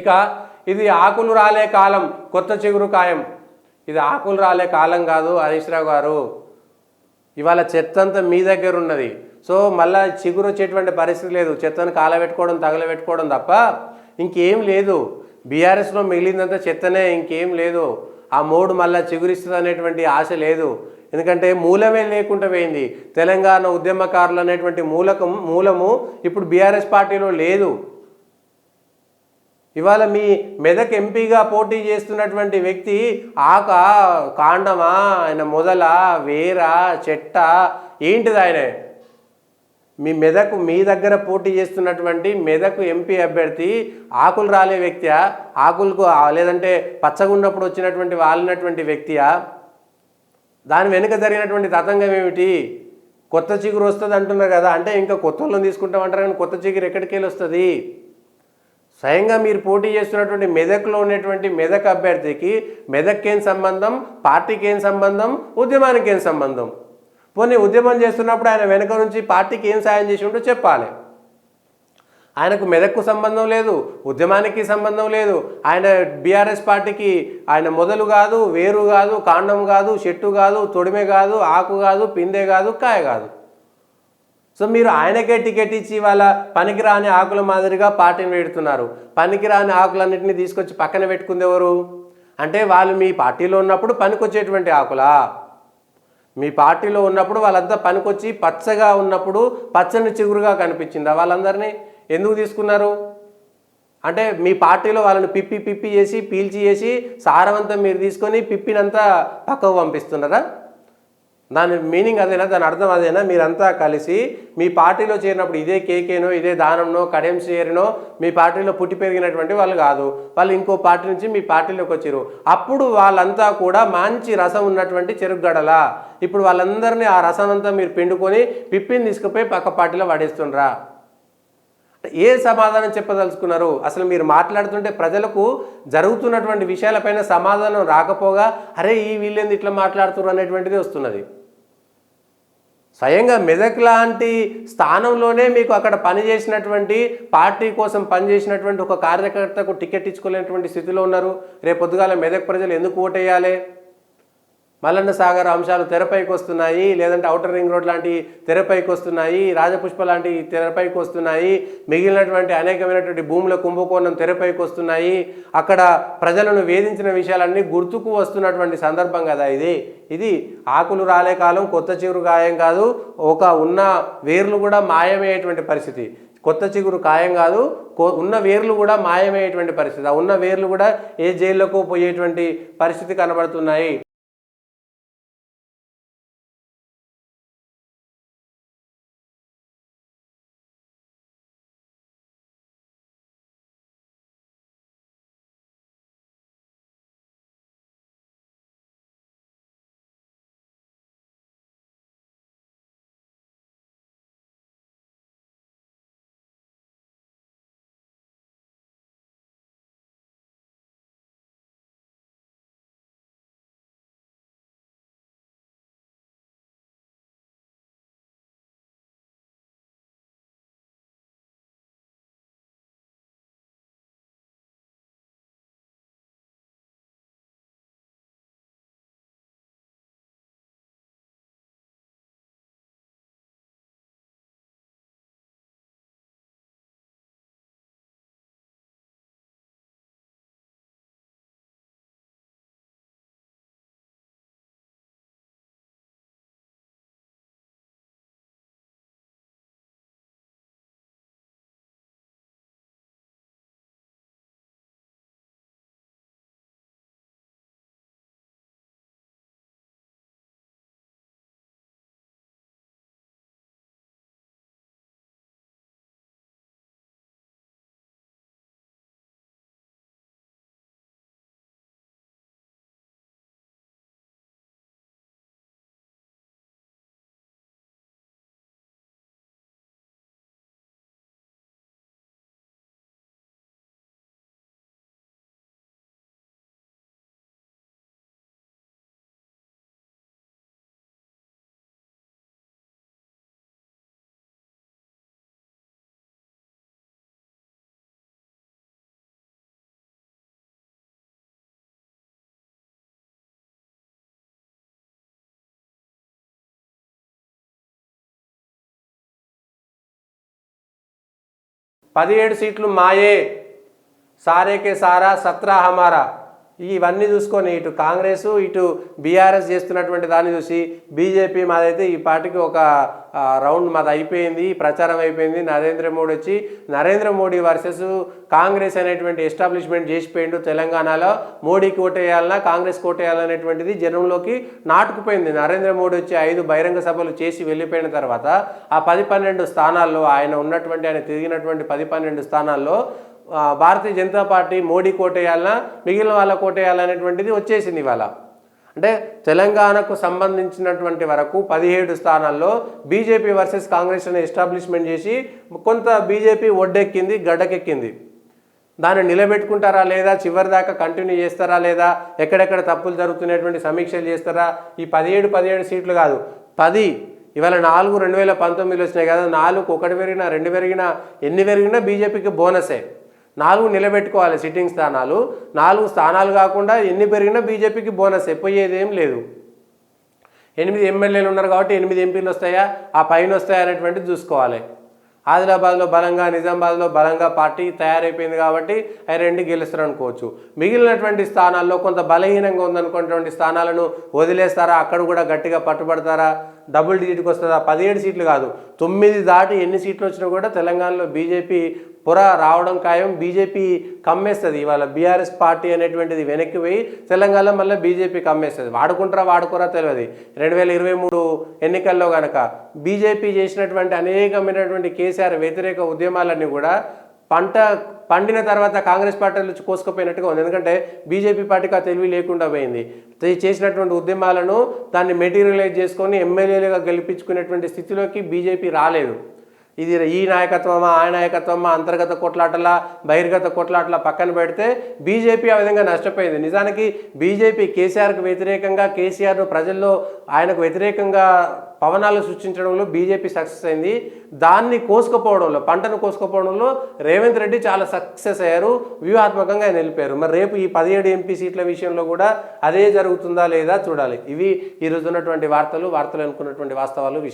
ఇక ఇది ఆకులు రాలే కాలం, కొత్త చిగురు ఖాయం. ఇది ఆకులు రాలే కాలం కాదు హరీష్ రావు గారు. ఇవాళ చెత్త అంతా మీ దగ్గర ఉన్నది. సో మళ్ళీ చిగురు వచ్చేటువంటి పరిస్థితి లేదు. చెత్తను కాలబెట్టుకోవడం, తగలబెట్టుకోవడం తప్ప ఇంకేం లేదు. బీఆర్ఎస్లో మిగిలిందంతా చెత్తనే, ఇంకేం లేదు. ఆ మోడు మళ్ళీ చిగురిస్తుంది అనేటువంటి ఆశ లేదు. ఎందుకంటే మూలమే లేకుండా పోయింది. తెలంగాణ ఉద్యమకారులు అనేటువంటి మూలము ఇప్పుడు బీఆర్ఎస్ పార్టీలో లేదు. ఇవాళ మీ మెదక్ ఎంపీగా పోటీ చేస్తున్నటువంటి వ్యక్తి ఆక, కాండమా, ఆయన మొదల, వేర, చెట్ట ఏంటిది ఆయన? మీ దగ్గర పోటీ చేస్తున్నటువంటి మెదక్ ఎంపీ అభ్యర్థి ఆకులు రాలే వ్యక్తియా? ఆకులకు లేదంటే పచ్చగున్నప్పుడు వచ్చినటువంటి వాలినటువంటి వ్యక్తియా? దాని వెనుక జరిగినటువంటి తతంగం ఏమిటి? కొత్త చిగురు వస్తుంది అంటున్నారు కదా, అంటే ఇంకా కొత్త వాళ్ళని తీసుకుంటామంటారు కానీ కొత్త చిగురు ఎక్కడికి వెళ్ళి వస్తుంది? స్వయంగా మీరు పోటీ చేస్తున్నటువంటి మెదక్లో ఉన్నటువంటి మెదక్ అభ్యర్థికి మెదక్కి ఏం సంబంధం, పార్టీకి ఏం సంబంధం, ఉద్యమానికి ఏం సంబంధం? పోనీ ఉద్యమం చేస్తున్నప్పుడు ఆయన వెనక నుంచి పార్టీకి ఏం సాయం చేసి ఉంటో చెప్పాలి. ఆయనకు మెదక్కు సంబంధం లేదు, ఉద్యమానికి సంబంధం లేదు. ఆయన బీఆర్ఎస్ పార్టీకి ఆయన మొదలు కాదు, వేరు కాదు, కాండం కాదు, చెట్టు కాదు, తొడిమె కాదు, ఆకు కాదు, పిందె కాదు, కాయ కాదు. సో మీరు ఆయనకే టికెట్ ఇచ్చి వాళ్ళ పనికిరాని ఆకుల మాదిరిగా పార్టీని పెడుతున్నారు. పనికిరాని ఆకులన్నింటినీ తీసుకొచ్చి పక్కన పెట్టుకుంది ఎవరు? అంటే వాళ్ళు మీ పార్టీలో ఉన్నప్పుడు పనికొచ్చేటువంటి ఆకులా? మీ పార్టీలో ఉన్నప్పుడు వాళ్ళంతా పనికొచ్చి పచ్చగా ఉన్నప్పుడు పచ్చని చిగురుగా కనిపించిందా? వాళ్ళందరినీ ఎందుకు తీసుకున్నారు? అంటే మీ పార్టీలో వాళ్ళని పిప్పి చేసి పీల్చి చేసి సారవంతం మీరు తీసుకొని పిప్పినంతా పక్కకు పంపిస్తున్నారా? దాని మీనింగ్ అదేనా? దాని అర్థం అదేనా? మీరంతా కలిసి మీ పార్టీలో చేరినప్పుడు ఇదే కేకేనో, ఇదే దానంనో, కడెం చేరినో మీ పార్టీలో పుట్టి పెరిగినటువంటి వాళ్ళు కాదు. వాళ్ళు ఇంకో పార్టీ నుంచి మీ పార్టీలోకి వచ్చారు. అప్పుడు వాళ్ళంతా కూడా మంచి రసం ఉన్నటువంటి చెరుకుగడల. ఇప్పుడు వాళ్ళందరినీ ఆ రసం అంతా మీరు పిండుకొని పిప్పిని తీసుకుపోయి పక్క పార్టీలో పడేస్తుండ్రా? ఏ సమాధానం చెప్పదలుచుకున్నారు? అసలు మీరు మాట్లాడుతుంటే ప్రజలకు జరుగుతున్నటువంటి విషయాలపైన సమాధానం రాకపోగా అరే ఈ వీళ్ళేంది ఇట్లా మాట్లాడుతున్నారు అనేటువంటిది వస్తున్నది. స్వయంగా మెదక్ లాంటి స్థానంలోనే మీకు అక్కడ పనిచేసినటువంటి పార్టీ కోసం పనిచేసినటువంటి ఒక కార్యకర్తకు టికెట్ ఇచ్చుకోలేనటువంటి స్థితిలో ఉన్నారు. రేపు పొద్దుగాల మెదక్ ప్రజలు ఎందుకు ఓటేయాలి? మల్లన్న సాగర్ అంశాలు తెరపైకి వస్తున్నాయి, లేదంటే ఔటర్ రింగ్ రోడ్ లాంటి తెరపైకి వస్తున్నాయి, రాజపుష్ప లాంటి తెరపైకి వస్తున్నాయి, మిగిలినటువంటి అనేకమైనటువంటి భూముల కుంభకోణం తెరపైకి వస్తున్నాయి. అక్కడ ప్రజలను వేధించిన విషయాలన్నీ గుర్తుకు వస్తున్నటువంటి సందర్భం కదా ఇది ఆకులు రాలే కాలం, కొత్త చిగురు ఖాయం కాదు. ఒక ఉన్న వేర్లు కూడా మాయమయ్యేటువంటి పరిస్థితి. కొత్త చిగురు ఖాయం కాదు, ఉన్న వేర్లు కూడా మాయమయ్యేటువంటి పరిస్థితి. ఆ ఉన్న వేర్లు కూడా ఏ జైల్లోకి పోయేటువంటి పరిస్థితి కనబడుతున్నాయి. 17 సీట్లు మాయే, సారేకే సారా సత్రా హమారా, ఇవన్నీ చూసుకొని ఇటు కాంగ్రెస్ ఇటు బీఆర్ఎస్ చేస్తున్నటువంటి దాన్ని చూసి బీజేపీ మాదైతే ఈ పార్టీకి ఒక రౌండ్ మాది అయిపోయింది, ప్రచారం అయిపోయింది, నరేంద్ర మోడీ వర్సెస్ కాంగ్రెస్ అనేటువంటి ఎస్టాబ్లిష్మెంట్ చేసిపోయిండు, తెలంగాణలో మోడీకి ఓటేయాలన్నా కాంగ్రెస్ ఓటేయాలనేటువంటిది జనంలోకి నాటుకుపోయింది. నరేంద్ర మోడీ వచ్చి 5 బహిరంగ సభలు చేసి వెళ్ళిపోయిన తర్వాత ఆ 10-12 స్థానాల్లో ఆయన తిరిగినటువంటి 10-12 స్థానాల్లో భారతీయ జనతా పార్టీ మోడీ కోటేయాలన్నా మిగిలిన వాళ్ళ కోటేయాలనేటువంటిది వచ్చేసింది ఇవాళ. అంటే తెలంగాణకు సంబంధించినటువంటి వరకు 17 స్థానాల్లో బీజేపీ వర్సెస్ కాంగ్రెస్ అనే ఎస్టాబ్లిష్మెంట్ చేసి కొంత బీజేపీ ఒడ్డెక్కింది, గడ్డకెక్కింది. దాన్ని నిలబెట్టుకుంటారా లేదా, చివరి దాకా కంటిన్యూ చేస్తారా లేదా, ఎక్కడెక్కడ తప్పులు జరుగుతున్నటువంటి సమీక్షలు చేస్తారా, ఈ 17 సీట్లు కాదు 10, ఇవాళ 4 2019 వచ్చినాయి కదా, 4 1 పెరిగినా 2 పెరిగినా ఎన్ని పెరిగినా బీజేపీకి బోనసే. 4 నిలబెట్టుకోవాలి సిట్టింగ్ స్థానాలు, 4 స్థానాలు కాకుండా ఎన్ని పెరిగినా బీజేపీకి బోనస్ పోయేది ఏం లేదు. 8 ఎమ్మెల్యేలు ఉన్నారు కాబట్టి 8 ఎంపీలు వస్తాయా, ఆ పైన వస్తాయా అనేటువంటిది చూసుకోవాలి. ఆదిలాబాద్లో బలంగా, నిజామాబాద్లో బలంగా పార్టీ తయారైపోయింది కాబట్టి అవి 2 గెలుస్తారు అనుకోవచ్చు. మిగిలినటువంటి స్థానాల్లో కొంత బలహీనంగా ఉందనుకున్నటువంటి స్థానాలను వదిలేస్తారా, అక్కడ కూడా గట్టిగా పట్టుబడతారా, డబుల్ డిజిట్కి వస్తుందా, 17 సీట్లు కాదు 9 దాటి ఎన్ని సీట్లు వచ్చినా కూడా తెలంగాణలో బీజేపీ పొర రావడం ఖాయం. బీజేపీ కమ్మేస్తుంది. ఇవాళ బీఆర్ఎస్ పార్టీ అనేటువంటిది వెనక్కి పోయి తెలంగాణలో మళ్ళీ బీజేపీ కమ్మేస్తుంది. వాడుకోరా తెలియదు. 2023 ఎన్నికల్లో కనుక బీజేపీ చేసినటువంటి అనేకమైనటువంటి కేసీఆర్ వ్యతిరేక ఉద్యమాలన్నీ కూడా పండిన తర్వాత కాంగ్రెస్ పార్టీలు కోసుకుపోయినట్టుగా ఉంది. ఎందుకంటే బీజేపీ పార్టీకి ఆ తెలివి లేకుండా పోయింది. చేసినటువంటి ఉద్యమాలను దాన్ని మెటీరియలైజ్ చేసుకొని ఎమ్మెల్యేలుగా గెలిపించుకునేటువంటి స్థితిలోకి బీజేపీ రాలేదు. ఇది ఈ నాయకత్వమా ఆ నాయకత్వమా, అంతర్గత కొట్లాటలా బహిర్గత కొట్లాటలా పక్కన పెడితే బీజేపీ ఆ విధంగా నష్టపోయింది. నిజానికి బీజేపీ కేసీఆర్కు వ్యతిరేకంగా, కేసీఆర్ను ప్రజల్లో ఆయనకు వ్యతిరేకంగా పవనాలు సృష్టించడంలో బీజేపీ సక్సెస్ అయింది. దాన్ని కోసుకుపోవడంలో, పంటను కోసుకుపోవడంలో రేవంత్ రెడ్డి చాలా సక్సెస్ అయ్యారు, వ్యూహాత్మకంగా ఆయన వెళ్ళిపోయారు. మరి రేపు ఈ 17 ఎంపీ సీట్ల విషయంలో కూడా అదే జరుగుతుందా లేదా చూడాలి. ఇవి ఈరోజు ఉన్నటువంటి వార్తలు అనుకున్నటువంటి వాస్తవాలు, విషయాలు.